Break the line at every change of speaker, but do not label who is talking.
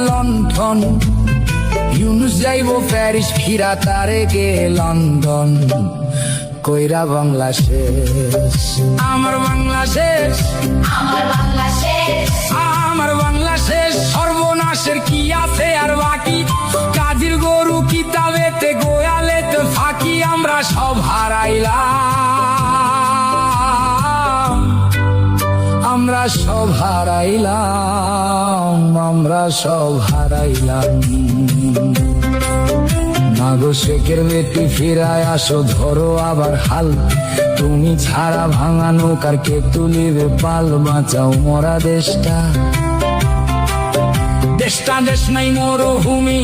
লণ্ঠন, ইউনুস যাইব প্যারিস, ফিরা তারে গে লন্ডন। কইরা বাংলা শেষ, আমার বাংলা শেষ,
আমার বাংলা শেষ,
আমার বাংলা শেষ। সর্বনাশের কি আছে আর বাকি, কাজীর গরু কিতাবেতে গোয়ালেতে ফাঁকি। আমরা সব হারাইলাম, আমরা সব হারাইলাম, আমরা সব হারাইলাম। মাগো শেখের বেটি ফিরায় আসো, ধরো আবার হাল। তুমি ছাড়া ভাঙা নৌকার কে তুলিবে পাল, বাঁচাও মরা দেশটা, দেশটা দেশ নাই মরুভূমি।